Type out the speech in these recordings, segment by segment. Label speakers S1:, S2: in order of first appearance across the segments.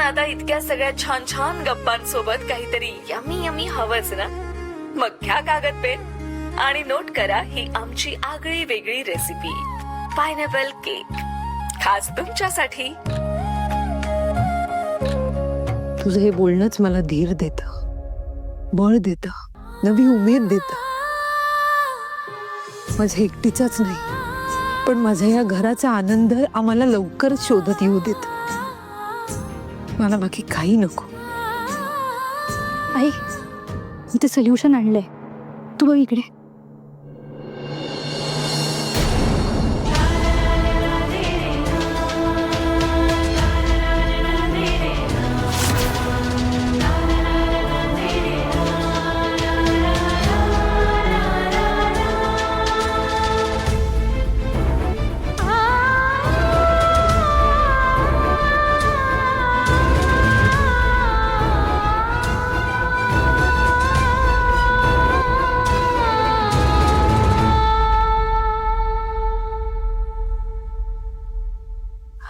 S1: आता इतक्या सगळ्या छान छान गप्पांसोबत काहीतरी यमी यमी हवंच ना. मग घ्या कागद पेन आणि नोट करा ही आमची आगळी वेगळी रेसिपी, पायनॅपल केक, खास तुमच्यासाठी.
S2: तुझं हे बोलणंच मला धीर देतं, बळ देतं, नवी उमेद देतं. माझ्या एकटीचाच नाही पण माझ्या या घराचा आनंद आम्हाला लवकरच शोधत येऊ देत. मला बाकी काही नको.
S3: आई, मी ते सोल्युशन आणलंय, तू बघ इकडे.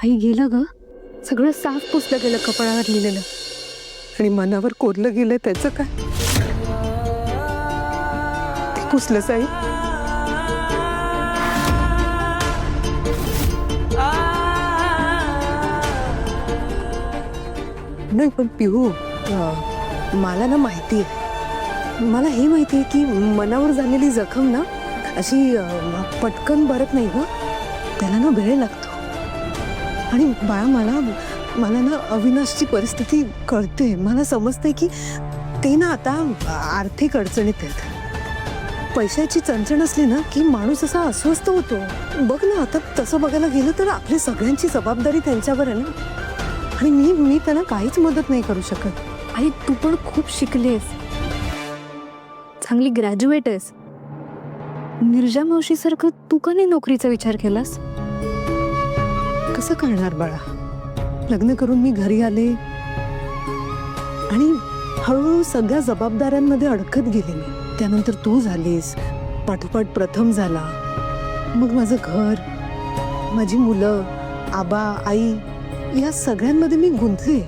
S3: आई, गेलं ग, सगळं साफ पुसलं गेलं कपाळावर लिहिलेलं.
S2: आणि मनावर कोरलं गेलं त्याचं काय? ते पुसलंच आई. नाही पण पिहू, मला ना माहिती आहे, मला हे माहिती आहे की मनावर झालेली जखम ना अशी पटकन बरत नाही ग, त्याला ना वेळ लागतो. आणि बाळा, मला ना अविनाशची परिस्थिती कळते. मला समजते की ते ना आता आर्थिक अडचणीत आहेत. पैशाची चणचण असली ना की माणूस असा अस्वस्थ होतो. बघ ना, आता तसं बघायला गेलं तर आपली सगळ्यांची जबाबदारी त्यांच्यावर आहे ना. आणि मी त्यांना काहीच मदत नाही करू शकत.
S3: आई, तू पण खूप शिकलीस, चांगली ग्रॅज्युएट आहेस. निर्जा मावशीसारखं तू का नाही नोकरीचा विचार केलास?
S2: कसं करणार बाळा? लग्न करून मी घरी आले आणि हळूहळू सगळ्या जबाबदाऱ्यांमध्ये अडकत गेले मी. त्यानंतर तू झालीस, पाठोपाठ प्रथम झाला, मग माझं घर, माझी मुलं, आबा आई, या सगळ्यांमध्ये मी गुंतले.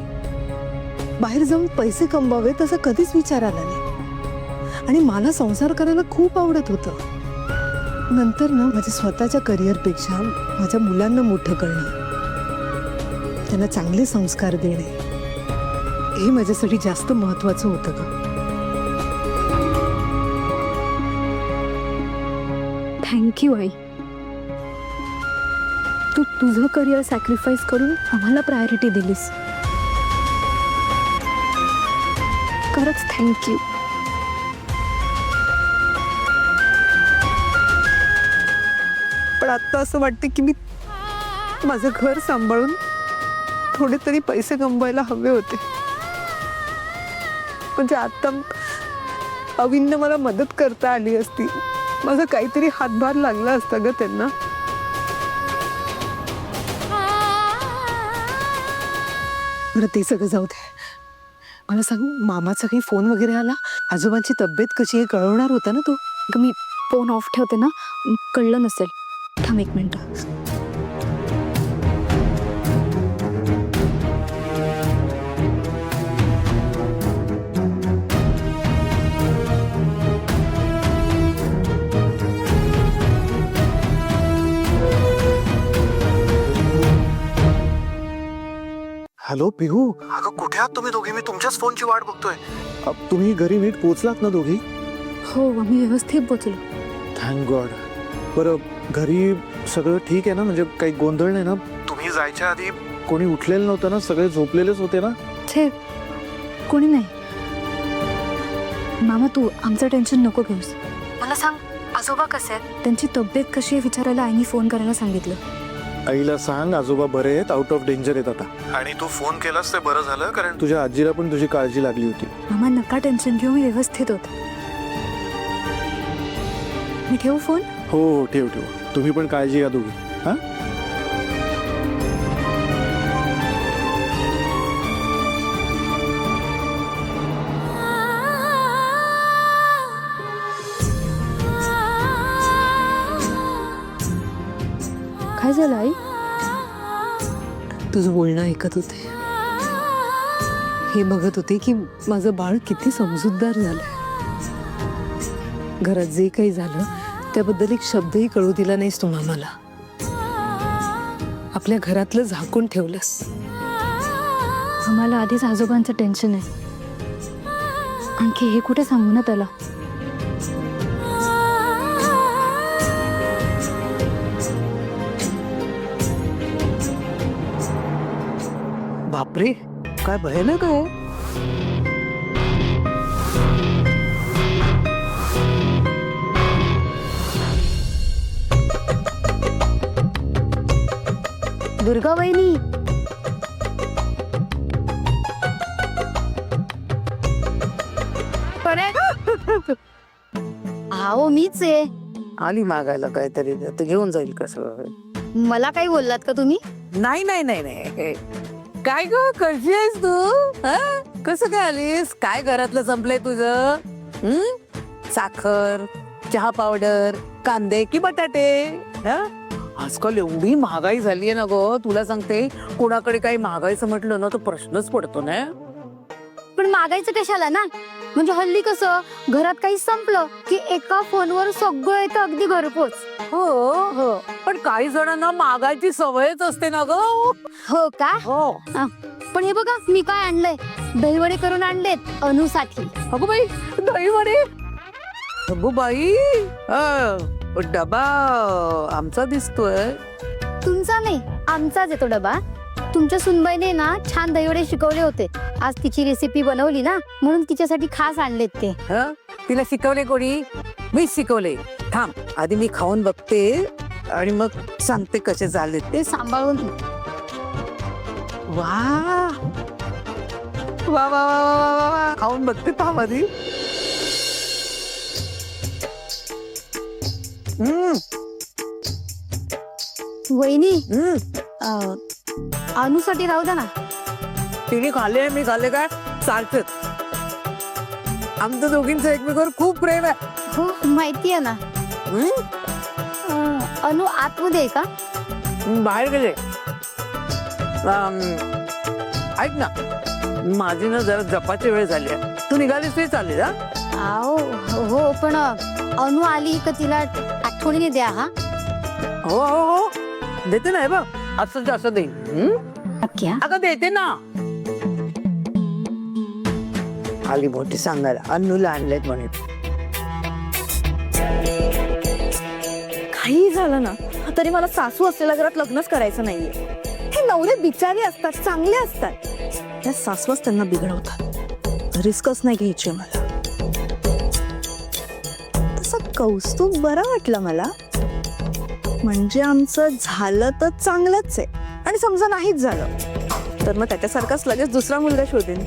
S2: बाहेर जाऊन पैसे कमवावे तसा कधीच विचार आला नाही. आणि मला संसार करायला खूप आवडत होतं. नंतर ना माझ्या स्वतःच्या करिअरपेक्षा माझ्या मुलांना मोठं करणं, त्यांना चांगले संस्कार देणे, हे माझ्यासाठी जास्त महत्वाचं होतं ग.
S3: थँक्यू आई, तू तुझं करिअर सॅक्रिफाईस करून आम्हाला प्रायोरिटी दिलीस. खरंच थँक्यू.
S2: पण आता असं वाटतं की मी माझं घर सांभाळून थोडे तरी पैसे कमवायला हवे होते. म्हणजे आता अविनने मला मदत करता आली असती, माझा काहीतरी हातभार लागला असता ग त्यांना. बरं, ते सगळं जाऊ दे. मला सांग, मामाचा काही फोन वगैरे आला? आजोबांची तब्येत कशी आहे कळवणार होता ना तू?
S3: मी फोन ऑफ ठेवते ना, कळलं नसेल. थांब 1 मिनिट.
S4: हॅलो पिहू, अगं कुठे आहात तुम्ही दोघी? मी तुमच्याच फोनची वाट बघतोय. तुम्ही घरी नीट पोहोचलात ना दोघी?
S3: हो, आम्ही व्यवस्थित पोचलो.
S4: Thank God. बरं, घरी सगळं ठीक आहे ना? म्हणजे काही गोंधळ नाही ना? तुम्ही जायच्या आधी कोणी उठलेलं नव्हतं ना? सगळे झोपलेलेच होते ना?
S3: छे, कोणी नाही. मामा, तू आमचं टेन्शन नको घेऊस. मला सांग, आजोबा कसे आहेत? त्यांची तब्येत कशी आहे विचारायला आईने फोन करायला सांगितलं.
S4: आईला सांग आजोबा बरे आहेत, आउट ऑफ डेंजर आहेत आता. आणि तू फोन केलास ते बरं झालं, कारण तुझ्या आजीला पण तुझी काळजी लागली होती.
S3: मामा, नका टेन्शन घेऊ, मी व्यवस्थित होत. मी ठेवू फोन?
S4: हो हो, ठेव ठेव. तुम्ही पण काळजी घ्या दोघी. हां,
S3: काय झालं आई?
S2: तुझं बोलणं ऐकत होते. हे बघत होते की माझं बाळ किती समजूतदार झालंय. घरात जे काही झालं त्याबद्दल एक शब्दही कळू दिला नाहीस तुम्हा मला. आपल्या घरातलं झाकून ठेवलंस.
S3: आम्हाला आधीच आजोबांचं टेन्शन आहे, आणखी हे कुठे सांगू ना त्याला.
S2: बापरे, काय भयानक आहे.
S3: दुर्गा वहिनी, आओ मीच आहे.
S2: आली मागायला काहीतरी, तर घेऊन जाईल कसं.
S3: मला काही बोललात का तुम्ही?
S2: नाही नाही नाही नाही. काय ग, कशी आहेस तू? हं? कसं काय आलीस? काय घरातलं संपलंय तुझं? साखर, चहा पावडर, कांदे की बटाटे? हं? आजकाल एवढी महागाई झालीये ना ग, तुला सांगते. कोणाकडे काही महागाईचं म्हटलं ना तर प्रश्नच पडतो ना.
S3: पण मागायचं कशाला ना, म्हणजे हल्ली कसं घरात काही संपलं की एका फोनवर सगळं येतं, अगदी घरपोच.
S2: हो हो, पण काही जणांना मागायची सवयच असते ना ग.
S3: हो का?
S2: हो.
S3: पण हे बघा मी काय आणलंय, दहीवडे करून आणलेत अनुसाठी.
S2: अगो बाई, दहीवडे. अगो बाई, डबा आमचा दिसतोय.
S3: तुमचा नाही, आमचाच येतो डबा. तुमच्या सुनबाईने ना छान दहीवडे शिकवले होते. आज तिची रेसिपी बनवली ना, म्हणून तिच्यासाठी खास आणलेत ते.
S2: तिला शिकवले कोणी? मीच शिकवले. थांब, आधी मी खाऊन बघते आणि मग सांगते कसे झाले ते.
S3: सांभाळून.
S2: वा वा वा वा वा वा, खाऊन बघते. थांब आधी.
S3: वहिनी, अनुसाठी राहू द्या ना.
S2: तिने खाल्ले, मी खाल्ले काय सारखंच. आमचं दोघींचं एकमेकावर खूप प्रेम आहे.
S3: हो माहिती आहे ना. अनु आतमध्ये आहे का?
S2: बाहेर गेले. ऐक ना, माझी ना जरा जपाची वेळ झाली आहे. तू निघालीस तरी चालेल.
S3: आओ हो, पण अनु आली का तिला आठवणीने द्या. हा
S2: हो हो हो, देते ना. हे बघ, असं जास्त देईन.
S3: नक्की.
S2: अगं देते ना. आली मोठी सांगायला, अन्नूला आणलेत म्हणे.
S5: काही झालं ना तरी मला सासू असलेल्या घरात लग्नच करायचं नाहीये. हे नवरे बिचारे असतात, चांगले असतात, त्या सासूच त्यांना बिघडवतात. रिस्कच नाही घ्यायची मला. तसं कौस्तुभ बरं वाटलं मला. म्हणजे आमचं झालं तर चांगलंच आहे, आणि समजा नाहीच झालं तर मग त्याच्यासारखाच लगेच दुसरा मुलगा शोधेन.